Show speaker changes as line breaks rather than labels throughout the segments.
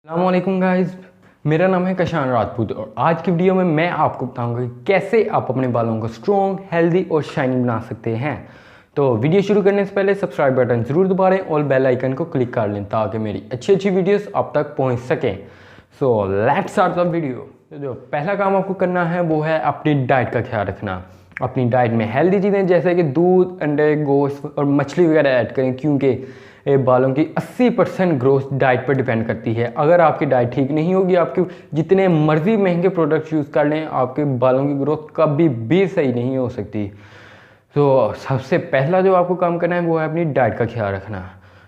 अस्सलामुअलैकुम गाइस, मेरा नाम है कशान राजपूत और आज की वीडियो में मैं आपको बताऊंगा कि कैसे आप अपने बालों को स्ट्रॉन्ग, हेल्दी और शाइनी बना सकते हैं। तो वीडियो शुरू करने से पहले सब्सक्राइब बटन ज़रूर दबा लें और बेल आइकन को क्लिक कर लें ताकि मेरी अच्छी वीडियोस आप तक पहुंच सकें। So let's start the video. तो जो पहला काम आपको करना है वो है अपनी डाइट का ख्याल रखना। अपनी डाइट में हेल्दी चीज़ें जैसे कि दूध, अंडे, गोश्त और मछली वगैरह ऐड करें क्योंकि ये बालों की 80% ग्रोथ डाइट पर डिपेंड करती है। अगर आपकी डाइट ठीक नहीं होगी, आपके जितने मर्जी महंगे प्रोडक्ट्स यूज़ कर लें, आपके बालों की ग्रोथ कभी भी सही नहीं हो सकती। तो सबसे पहला जो आपको काम करना है वो है अपनी डाइट का ख्याल रखना।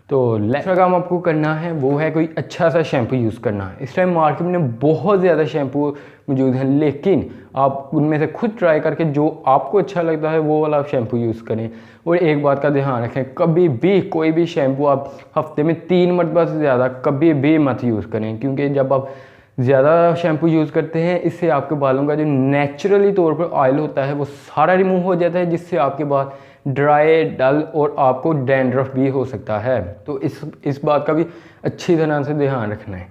तो दूसरा काम आपको करना है वो है कोई अच्छा सा शैम्पू यूज़ करना। इस टाइम मार्केट में बहुत ज़्यादा शैम्पू मौजूद हैं, लेकिन आप उनमें से खुद ट्राई करके जो आपको अच्छा लगता है वो वाला आप शैम्पू यूज़ करें। और एक बात का ध्यान रखें, कभी भी कोई भी शैम्पू आप हफ्ते में 3 मरतबा से ज़्यादा कभी भी मत यूज़ करें, क्योंकि जब आप ज़्यादा शैम्पू यूज़ करते हैं इससे आपके बालों का जो नेचुरली तौर पर ऑयल होता है वो सारा रिमूव हो जाता है, जिससे आपके बाल ड्राई, डल और आपको डैंड्रफ भी हो सकता है। तो इस बात का भी अच्छी तरह से ध्यान रखना है।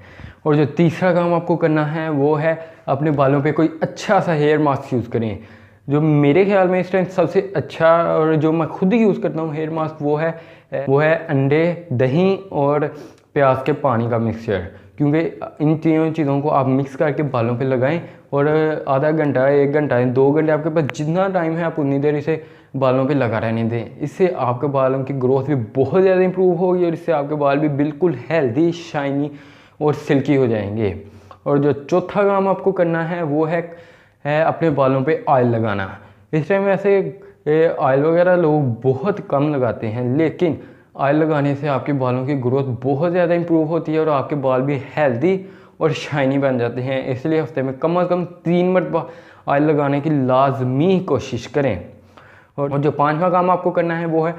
और जो तीसरा काम आपको करना है वो है अपने बालों पे कोई अच्छा सा हेयर मास्क यूज़ करें। जो मेरे ख्याल में इस टाइम सबसे अच्छा और जो मैं खुद ही यूज़ करता हूँ हेयर मास्क वो है अंडे, दही और प्याज के पानी का मिक्सचर। क्योंकि इन तीनों चीज़ों को आप मिक्स करके बालों पे लगाएं और आधा घंटा, 1 घंटा, 2 घंटे आपके पास जितना टाइम है आप उतनी देर इसे बालों पे लगा रहने दें। इससे आपके बालों की ग्रोथ भी बहुत ज़्यादा इंप्रूव होगी और इससे आपके बाल भी बिल्कुल हेल्दी, शाइनी और सिल्की हो जाएंगे। और जो चौथा काम आपको करना है वो है अपने बालों पे ऑयल लगाना। इस टाइम वैसे ऑयल वगैरह लोग बहुत कम लगाते हैं, लेकिन ऑयल लगाने से आपके बालों की ग्रोथ बहुत ज़्यादा इंप्रूव होती है और आपके बाल भी हेल्दी और शाइनी बन जाते हैं। इसलिए हफ्ते में कम से कम 3 मरतबा ऑयल लगाने की लाजमी कोशिश करें। और जो 5वां काम आपको करना है वो है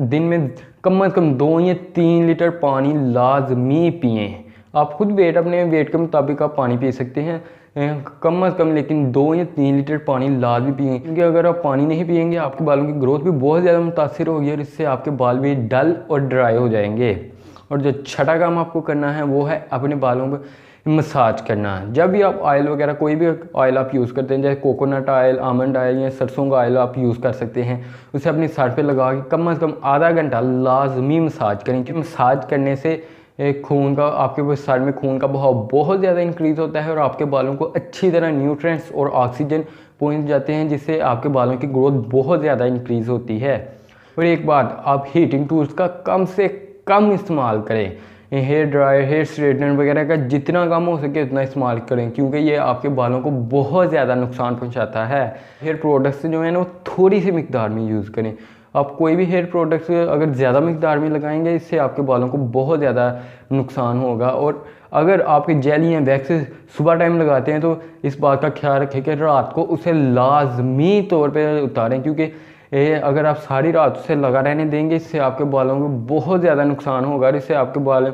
दिन में कम से कम 2 या 3 लीटर पानी लाजमी पिएं। आप खुद अपने वेट के मुताबिक आप पानी पी सकते हैं कम से कम, लेकिन 2 या 3 लीटर पानी लाजमी पिएं, क्योंकि अगर आप पानी नहीं पिएंगे आपके बालों की ग्रोथ भी बहुत ज़्यादा मुतासिर होगी और इससे आपके बाल भी डल और ड्राई हो जाएंगे। और जो छठा काम आपको करना है वो है अपने बालों पर मसाज करना। जब भी आप ऑयल वगैरह कोई भी ऑयल आप यूज़ करते हैं, जैसे कोकोनट ऑयल, आमंड ऑयल या सरसों का ऑयल आप यूज़ कर सकते हैं, उसे अपनी सर पे लगा के कम से कम आधा घंटा लाजमी मसाज करें। क्योंकि मसाज करने से खून का आपके सर में खून का बहाव बहुत ज़्यादा इंक्रीज़ होता है और आपके बालों को अच्छी तरह न्यूट्रिएंट्स और ऑक्सीजन पहुंच जाते हैं, जिससे आपके बालों की ग्रोथ बहुत ज़्यादा इंक्रीज़ होती है। और एक बात, आप हीटिंग टूल्स का कम से कम इस्तेमाल करें। हेयर ड्रायर, हेयर स्ट्रेटनर वगैरह का जितना कम हो सके उतना इस्तेमाल करें, क्योंकि ये आपके बालों को बहुत ज़्यादा नुकसान पहुंचाता है। हेयर प्रोडक्ट्स जो है ना वो थोड़ी सी मिकदार में यूज़ करें। आप कोई भी हेयर प्रोडक्ट्स अगर ज़्यादा मिकदार में लगाएंगे इससे आपके बालों को बहुत ज़्यादा नुकसान होगा। और अगर आपके जेल या वैक्स सुबह टाइम लगाते हैं तो इस बात का ख्याल रखें कि रात को उसे लाजमी तौर पर उतारें, क्योंकि अगर आप सारी रात उसे लगा रहने देंगे इससे आपके बालों को बहुत ज़्यादा नुकसान होगा और इससे आपके बाल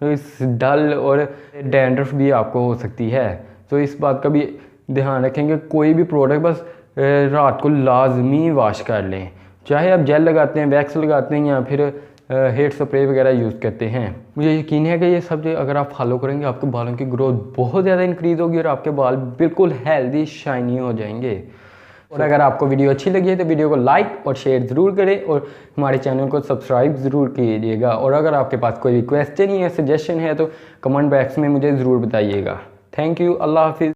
इस डल और डैंड्रफ भी आपको हो सकती है। तो इस बात का भी ध्यान रखेंगे, कोई भी प्रोडक्ट बस रात को लाजमी वॉश कर लें, चाहे आप जेल लगाते हैं, वैक्स लगाते हैं या फिर हेयर स्प्रे वगैरह यूज़ करते हैं। मुझे यकीन है कि ये सब अगर आप फॉलो करेंगे आपके बालों की ग्रोथ बहुत ज़्यादा इंक्रीज़ होगी और आपके बाल बिल्कुल हेल्दी, शाइनी हो जाएंगे। और अगर आपको वीडियो अच्छी लगी है तो वीडियो को लाइक और शेयर ज़रूर करें और हमारे चैनल को सब्सक्राइब ज़रूर कीजिएगा। और अगर आपके पास कोई भी क्वेश्चन या सजेशन है तो कमेंट बॉक्स में मुझे ज़रूर बताइएगा। थैंक यू, अल्लाह हाफिज़।